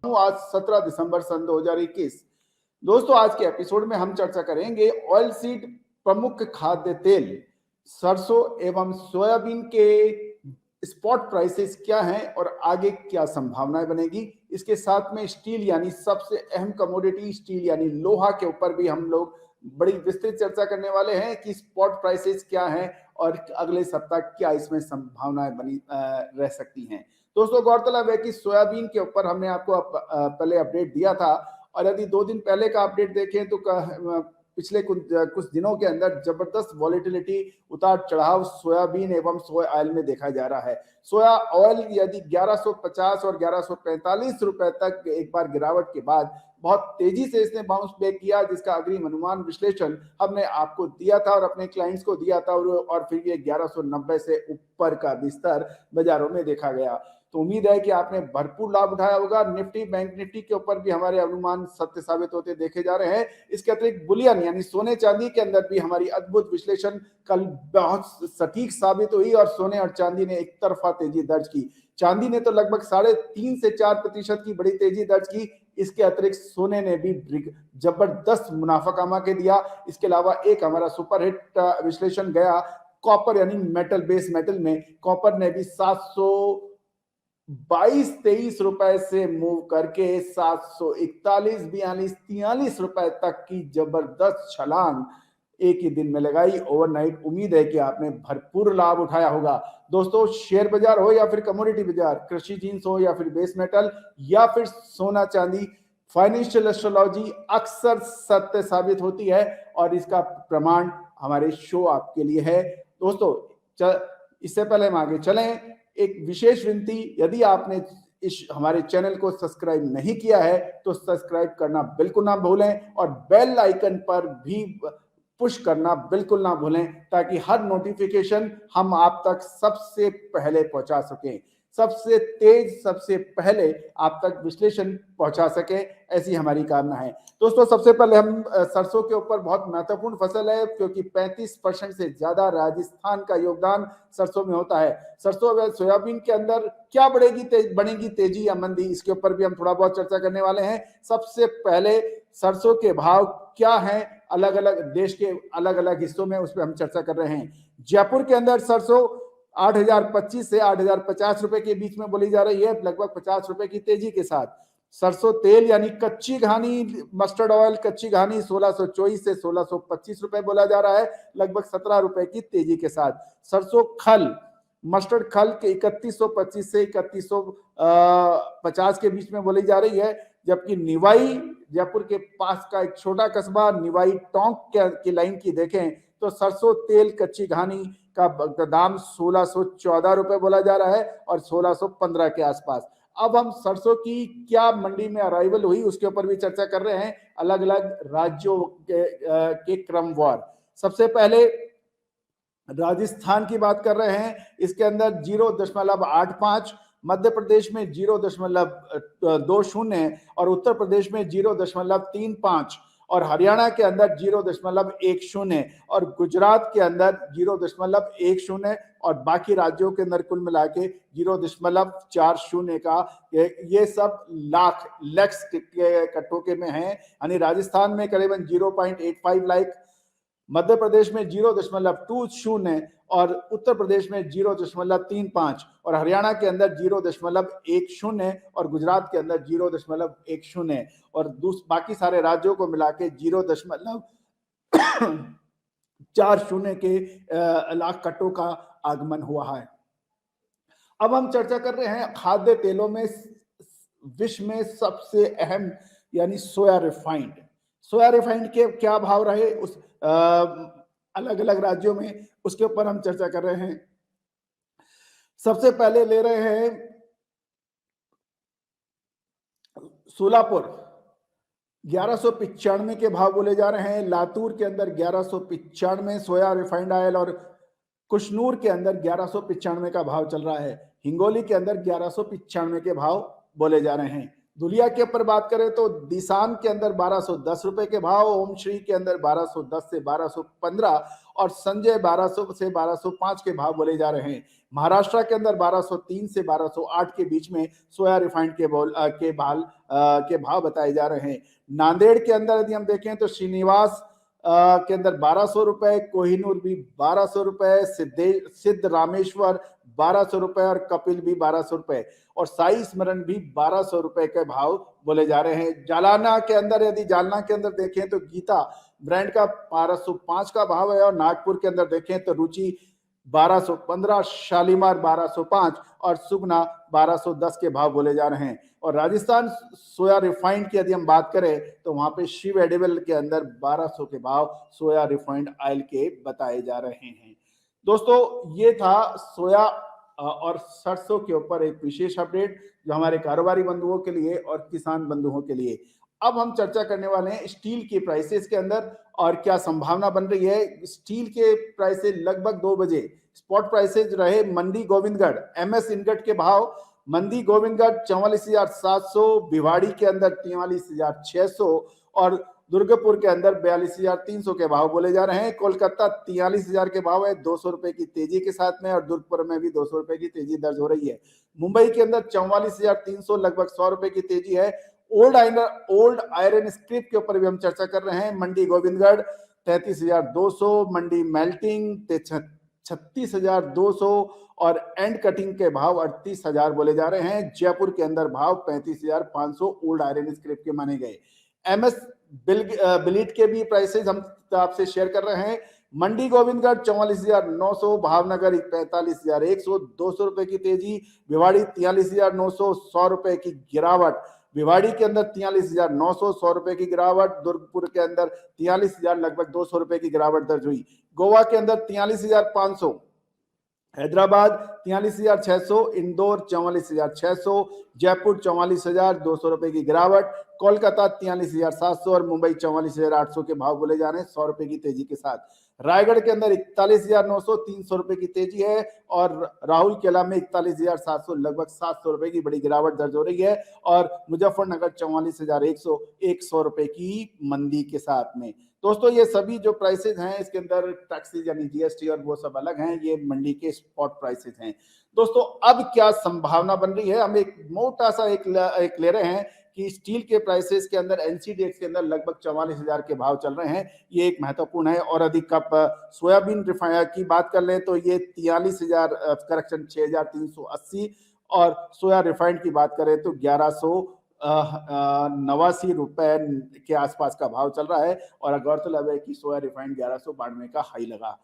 आज 17 दिसंबर सन 2021। दोस्तों, आज के एपिसोड में हम चर्चा करेंगे ऑयल सीड प्रमुख खाद्य तेल सरसों एवं सोयाबीन के स्पॉट प्राइसेस क्या हैं और आगे क्या संभावनाएं बनेगी। इसके साथ में स्टील यानी सबसे अहम कमोडिटी स्टील यानी लोहा के ऊपर भी हम लोग बड़ी विस्तृत चर्चा करने वाले हैं कि स्पॉट प्राइसेस क्या हैं और अगले सप्ताह क्या इसमें संभावनाएं बनी रह सकती हैं। दोस्तों, गौरतलब है कि सोयाबीन के ऊपर हमने आपको पहले अपडेट दिया था और यदि 2 दिन पहले का अपडेट देखें तो पिछले कुछ दिनों के अंदर जबरदस्त वॉलेटिलिटी, उतार चढ़ाव सोयाबीन एवं सोया ऑयल में देखा जा रहा है। सोया ऑयल यदि 1150 और 1145 रुपए तक एक बार गिरावट के बाद बहुत तेजी से इसने बाउंस बैक किया, जिसका अग्रिम अनुमान विश्लेषण हमने आपको दिया था और अपने क्लाइंट्स को दिया था और फिर ये 1190 से ऊपर का विस्तार बाजारों में देखा गया। तो उम्मीद है कि आपने भरपूर लाभ उठाया होगा। निफ्टी, बैंक निफ्टी के ऊपर भी हमारे अनुमान सत्य साबित होते देखे जा रहे हैं। इसके अतिरिक्त बुलियन यानी सोने चांदी के अंदर भी हमारी अद्भुत विश्लेषण कल बहुत सटीक साबित हुई और सोने और चांदी ने एक तरफा तेजी दर्ज की। चांदी ने तो लगभग 3.5 से 4% की बड़ी तेजी दर्ज की। इसके अतिरिक्त सोने ने भी जबरदस्त मुनाफा कमा के दिया। इसके अलावा एक हमारा सुपरहिट विश्लेषण गया कॉपर यानी मेटल, बेस मेटल में कॉपर ने भी 722-23 रुपए से मूव करके 741, 42, 43 रुपए तक की जबरदस्त छलांग एक ही दिन में लगाई ओवरनाइट। उम्मीद है कि आपने भरपूर लाभ उठाया होगा। दोस्तों, शेयर बाजार हो या फिर कमोडिटी बाजार, कृषि जींस हो या फिर बेस मेटल या फिर सोना चांदी, फाइनेंशियल एस्ट्रोलॉजी अक्सर सत्य साबित होती है और इसका प्रमाण हमारे शो आपके लिए है। दोस्तों, इससे पहले हम आगे चलें, एक विशेष विनती, यदि आपने इस हमारे चैनल को सब्सक्राइब नहीं किया है तो सब्सक्राइब करना बिल्कुल ना भूलें और बेल आइकन पर भी पुश करना बिल्कुल ना भूलें ताकि हर नोटिफिकेशन हम आप तक सबसे पहले पहुंचा सकें, सबसे तेज, सबसे पहले आप तक विश्लेषण पहुंचा सके, ऐसी हमारी कामना है। दोस्तों, सबसे पहले हम सरसों के ऊपर, बहुत महत्वपूर्ण फसल है क्योंकि 35% से ज्यादा राजस्थान का योगदान सरसों में होता है। सरसों व सोयाबीन के अंदर क्या बनेगी तेजी या मंदी, इसके ऊपर भी हम थोड़ा बहुत चर्चा करने वाले हैं। सबसे पहले सरसों के भाव क्या है अलग अलग देश के अलग अलग हिस्सों में, उस पर हम चर्चा कर रहे हैं। जयपुर के अंदर सरसों 8,025 से 8,050 रुपए के बीच में बोली जा रही है, लगभग 50 रुपए की तेजी के साथ। सरसों तेल यानी कच्ची घानी मस्टर्ड ऑयल, कच्ची घानी 1624 से 1625 रुपए बोला जा रहा है, लगभग 17 रुपए की तेजी के साथ। सरसों खल, मस्टर्ड खल के 3125 से 3150 के बीच में बोली जा रही है, जबकि निवाई, जयपुर के पास का एक छोटा कस्बा निवाई टोंक की लाइन की देखें तो सरसों तेल कच्ची घानी का दाम 1614 रुपए बोला जा रहा है और 1615 के आसपास। अब हम सरसों की क्या मंडी में अराइवल हुई उसके ऊपर भी चर्चा कर रहे हैं, अलग अलग राज्यों के क्रमवार। सबसे पहले राजस्थान की बात कर रहे हैं, इसके अंदर 0.85, मध्य प्रदेश में 0.20 और उत्तर प्रदेश में 0.35 और हरियाणा के अंदर 0.10 और गुजरात के अंदर 0.10 और बाकी राज्यों के अंदर कुल मिला के 0.40 का, ये सब लैक्स के कटोके में है। यानी राजस्थान में करीबन 0.85 लाख, मध्य प्रदेश में 0.20 और उत्तर प्रदेश में 0.35 और हरियाणा के अंदर 0.10 और गुजरात के अंदर 0.10 और बाकी सारे राज्यों को मिला के 0.40 के लाख कट्टों का आगमन हुआ है। अब हम चर्चा कर रहे हैं खाद्य तेलों में विश्व में सबसे अहम यानी सोया रिफाइंड। सोया रिफाइंड के क्या भाव रहे उस अलग अलग राज्यों में, उसके ऊपर हम चर्चा कर रहे हैं। सबसे पहले ले रहे हैं सोलापुर, 1195 के भाव बोले जा रहे हैं। लातूर के अंदर 1195 सोया रिफाइंड ऑयल और कुशनूर के अंदर 1195 का भाव चल रहा है। हिंगोली के अंदर 1195 के भाव बोले जा रहे हैं। दुलिया के ऊपर बात करें तो दिसान के अंदर 1210 रुपए के भाव, ओम श्री के अंदर 1210 से 1215 और संजय 1200 से 1205 के भाव बोले जा रहे हैं। महाराष्ट्र के अंदर 1203 से 1208 के बीच में सोया रिफाइंड के भाव बताए जा रहे हैं। नांदेड़ के अंदर यदि हम देखें तो श्रीनिवास के अंदर 1200 रुपए, कोहिनूर भी 1200 रुपए, सिद्ध रामेश्वर 1200 रुपए और कपिल भी 1200 रुपए और साई स्मरण भी 1200 रुपए के भाव बोले जा रहे हैं। जालना के अंदर देखें तो गीता ब्रांड का 1205 का भाव है और नागपुर के अंदर देखें तो रुचि 1215, शालीमार 1205 और सुगना 1210 के भाव बोले जा रहे हैं। और राजस्थान सोया रिफाइंड की यदि हम बात करें तो वहां पे शिव एडिबल के अंदर 1200 के भाव सोया रिफाइंड ऑयल के बताए जा रहे हैं। दोस्तों ये था सोया और सरसों के ऊपर एक विशेष अपडेट जो हमारे कारोबारी बंधुओं के लिए और किसान बंधुओं के लिए। अब हम चर्चा करने वाले हैं स्टील के प्राइसेस के अंदर और क्या संभावना बन रही है। स्टील के प्राइसेस लगभग 2 बजे स्पॉट प्राइसेस रहे मंडी गोविंदगढ़ एमएस इनगट के भाव। मंडी गोविंदगढ़ 44,700, भिवाड़ी के अंदर 43,600 और दुर्गापुर के अंदर 42,300 के भाव बोले जा रहे हैं। कोलकाता 43,000 के भाव है 200 रुपए की तेजी के साथ में और दुर्गपुर में भी 200 रुपए की तेजी दर्ज हो रही है। मुंबई के अंदर 44,300 लगभग 100 रुपए की तेजी है। ओल्ड आयरन स्क्रिप के ऊपर भी हम चर्चा कर रहे हैं। मंडी गोविंदगढ़ 33,200, मंडी मेल्टिंग 36,200 और एंड कटिंग के भाव 38,000 बोले जा रहे हैं। जयपुर के अंदर भाव 35,500 ओल्ड आयरन स्क्रिप के माने गए। एमएस बिलीट के भी प्राइसेस हम आपसे शेयर कर रहे हैं। मंडी गोविंदगढ़ 44,900, भावनगर 45,100, 200 रुपए की तेजी। भिवाड़ी 43,900, 100 रुपए की गिरावट। भिवाड़ी के अंदर 43,900, 100 रुपए की गिरावट। दुर्गपुर के अंदर 43,000 लगभग 200 रुपए की गिरावट दर्ज हुई। गोवा के अंदर 43,500, हैदराबाद 43,600, इंदौर 44,600, जयपुर 44,000, 200 रुपए की गिरावट। कोलकाता 43,700 और मुंबई 44,800 के भाव बोले जा रहे हैं 100 रुपए की तेजी के साथ। रायगढ़ के अंदर 41,900, 300 रुपए की तेजी है और राहुल केला में 41,700 लगभग 700 रुपए की बड़ी गिरावट दर्ज हो रही है और मुजफ्फरनगर 44,100, 100 रुपए की मंदी के साथ में। दोस्तों ये सभी जो प्राइसेस हैं इसके अंदर टैक्सेस यानी जीएसटी और वो सब अलग हैं, ये मंडी के स्पॉट प्राइसेस हैं। दोस्तों अब क्या संभावना बन रही है, हम एक मोटा सा एक ले रहे हैं कि स्टील के प्राइसेस के अंदर एनसीडीएक्स के अंदर लगभग 44,000 के भाव चल रहे हैं, ये एक महत्वपूर्ण है। और अधिक कप सोयाबीन रिफाइनर की बात कर लें तो ये 43,000 करेक्शन 6,380 और सोया रिफाइंड की बात करें तो 1189 रुपए के आसपास का भाव चल रहा है और गौरतलब है कि सोया रिफाइंड 1192 का हाई लगा।